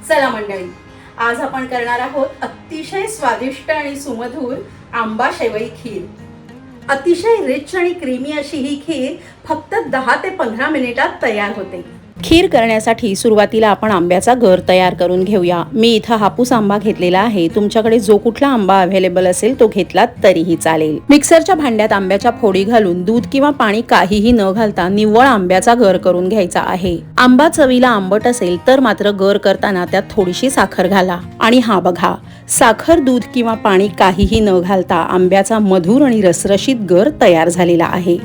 चला मंडळी, आज आपण करणार आहोत अतिशय स्वादिष्ट आणि सुमधुर आंबा शेवई खीर। अतिशय रिच आणि क्रीमी अशी ही खीर फक्त 10 ते 15 मिनिटात तयार होते। खीर करण्यासाठी सुरुवातीला आपण आंब्याचा गर तयार करून घेऊया। मी इथं हापूस आंबा घेतलेला आहे। तुमच्याकडे जो कुठला आंबा अवेलेबल असेल तो घेतला तरीही चालेल। मिक्सरच्या भांड्यात आंब्याच्या फोडी घालून दूध किंवा पाणी काहीही न घालता निव्वळ आंब्याचा गर करून घ्यायचा आहे। आंबा चवीला आंबट असेल तर मात्र गर करताना त्यात थोडीशी साखर घाला। आणि हा बघा, साखर, दूध किंवा पाणी काहीही न घालता आंब्याचा मधुर आणि रसरशीत गर तयार झालेला आहे।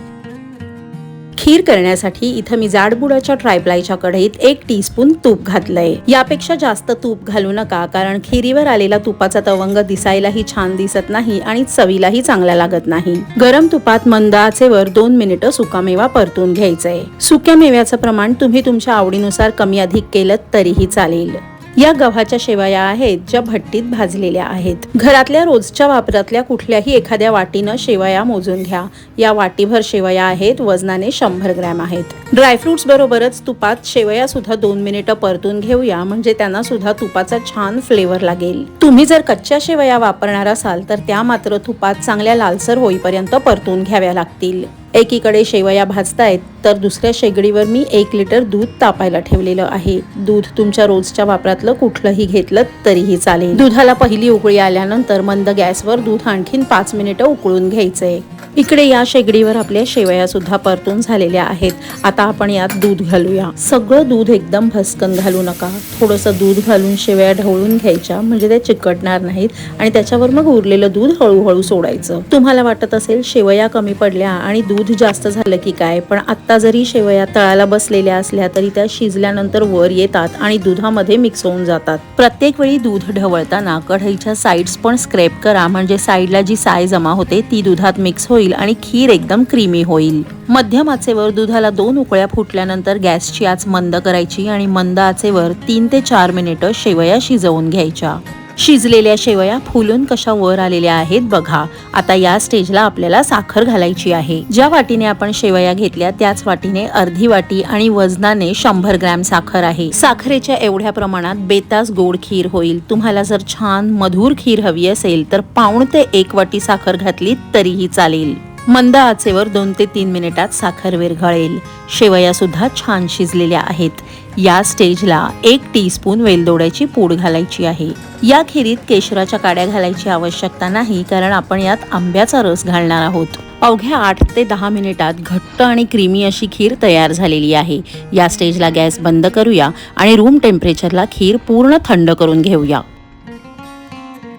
खीर करण्यासाठी इथं मी जाडबुडाच्या ट्रायप्लायच्या कढईत 1 टीस्पून तूप घातलंय। यापेक्षा जास्त तूप घालू नका, कारण खीरीवर आलेला तुपाचा तवंग दिसायलाही छान दिसत नाही आणि चवीलाही चांगला लागत नाही। गरम तुपात मंद आचेवर 2 मिनिटं सुकामेवा परतून घ्यायचंय। सुक्या मेव्याचं प्रमाण तुम्ही तुमच्या आवडीनुसार कमी अधिक केलं तरीही चालेल। या गव्हाच्या शेवया आहेत ज्या भट्टीत भाजलेल्या आहेत। घरातल्या रोजच्या वापरातल्या कुठल्याही एखाद्या वाटीनं शेवया मोजून घ्या। या वाटीभर शेवया आहेत, वजनाने 100 ग्रॅम आहेत। ड्रायफ्रुट्स बरोबरच तुपात शेवया सुद्धा 2 मिनिटं परतून घेऊया, म्हणजे त्यांना सुद्धा तुपाचा छान फ्लेवर लागेल। तुम्ही जर कच्च्या शेवया वापरणार असाल तर त्या मात्र तुपात चांगल्या लालसर होईपर्यंत परतून घ्याव्या लागतील। एकीकडे शेवया भाजतायत तर दुसऱ्या शेगडीवर मी 1 लिटर दूध तापायला ठेवलेलं आहे। दूध तुमच्या रोजच्या वापरातलं कुठलंही घेतलं तरीही चालेल। दुधाला पहिली उकळी आल्यानंतर मंद गॅसवर दूध आणखीन 5 मिनिटं उकळून घ्यायचंय। इकडे या शेगडीवर आपल्या शेवया सुद्धा परतून झालेल्या आहेत। आता आपण यात दूध घालूया। सगळं दूध एकदम भस्कन घालू नका, थोडंसं दूध घालून शेवया ढवळून घ्यायच्या, म्हणजे त्या चिकटणार नाहीत आणि त्याच्यावर मग उरलेलं दूध हळूहळू सोडायचं। तुम्हाला वाटत असेल शेवया कमी पडल्या आणि दूध जास्त झालं की काय, पण आता जरी शेवया तळाला बसलेल्या असल्या तरी त्या शिजल्यानंतर वर येतात आणि दुधामध्ये मिक्स होऊन जातात। प्रत्येक वेळी दूध ढवळताना कढईच्या साइड्स पण स्क्रॅप करा, म्हणजे साइडला जी साय जमा होते ती दुधात मिक्स होईल आणि खीर एकदम क्रीमी होईल। मध्यम आचेवर दुधाला 2 उकळ्या फुटल्यानंतर गॅसची आच मंद करायची आणि मंद आचेवर 3 ते 4 मिनिटं शेवया शिजवून घ्यायच्या। शिजलेल्या शेवया फुलून कशा वर आलेल्या आहेत बघा। आता या स्टेजला आपल्याला साखर घालायची आहे। ज्या वाटीने आपण शेवया घेतल्या त्याच वाटीने अर्धी वाटी आणि वजनाने 100 ग्रॅम साखर आहे। साखरेच्या एवढ्या प्रमाणात बेतास गोड खीर होईल। तुम्हाला जर छान मधुर खीर हवी असेल तर पाऊण ते 1 वाटी साखर घातली तरीही चालेल। मंद आचेवर 2 ते 3 मिनिटात साखर विरघळेल। शेवया सुद्धा छान शिजलेल्या आहेत। या स्टेजला 1 टीस्पून वेलदोड्याची पूड घालायची आहे। या खीरीत केशराच्या काड्या घालायची आवश्यकता नाही, कारण आपण यात आंब्याचा रस घालणार आहोत। अवघ्या 8 ते 10 मिनिटात घट्ट आणि क्रीमी अशी खीर तयार झालेली आहे। या स्टेजला गॅस बंद करूया आणि रूम टेम्परेचरला खीर पूर्ण थंड करून घेऊया।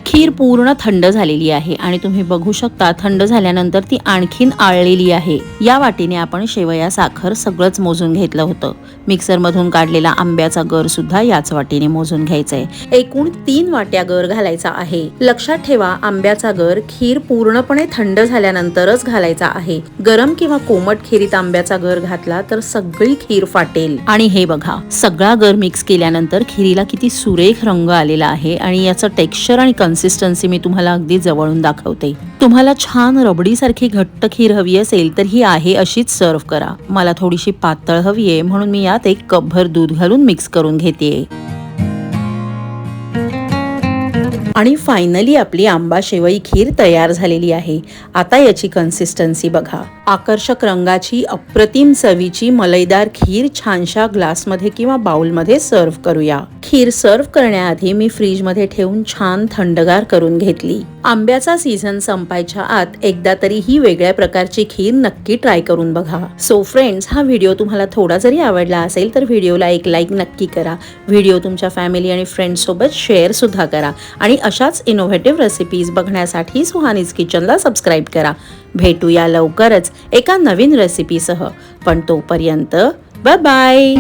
खीर पूर्ण थंड झालेली आहे आणि तुम्ही बघू शकता थंड झाल्यानंतर ती आणखीन आळलेली आहे। या वाटीने आपण शेवया, साखर सगळंच मोजून घेतलं होतं। मिक्सर मधून काढलेला आंब्याचा गर सुद्धा याच वाटीने मोजून घ्यायचंय। एकूण 3 वाट्या गर घालायचा आहे। लक्षात ठेवा, आंब्याचा गर खीर पूर्णपणे थंड झाल्यानंतरच घालायचा आहे। गरम किंवा कोमट खीरीत आंब्याचा गर घातला तर सगळी खीर फाटेल। आणि हे बघा, सगळा गर मिक्स केल्यानंतर खीरीला किती सुरेख रंग आलेला आहे आणि याचं टेक्स्चर आणि कन्सिस्टन्सी मी तुम्हाला अगदी जवळून दाखवते। तुम्हाला छान रबडी सारखी घट्ट खीर हवी असेल तर ही आहे अशीच सर्व करा। मला थोडीशी पातळ हवी आहे म्हणून मी यात 1 कपभर दूध घालून मिक्स करून घेते। आणि फायनली आपली आंबा शेवई खीर तयार झालेली आहे। आता याची कन्सिस्टन्सी बघा। आकर्षक रंगाची, अप्रतिम चवीची मलईदार खीर छानशा ग्लासमध्ये किंवा बाउलमध्ये सर्व्ह करूया। खीर सर्व्ह करण्याआधी मी फ्रीजमध्ये ठेवून छान थंडगार करून घेतली। आंब्याचा सीझन संपायच्या आत एकदा तरी ही वेगळ्या प्रकारची खीर नक्की ट्राय करून बघा। सो फ्रेंड्स, हा व्हिडिओ तुम्हाला थोडा जरी आवडला असेल तर व्हिडिओला एक लाईक नक्की करा। व्हिडिओ तुमच्या फॅमिली आणि फ्रेंड्स सोबत शेअर सुद्धा करा आणि अशाच इनोव्हेटिव्ह रेसिपीज बघण्यासाठी सुहानीज किचनला सबस्क्राईब करा। भेटूया लवकरच एका नवीन रेसिपीसह, पण तोपर्यंत बाय बाय।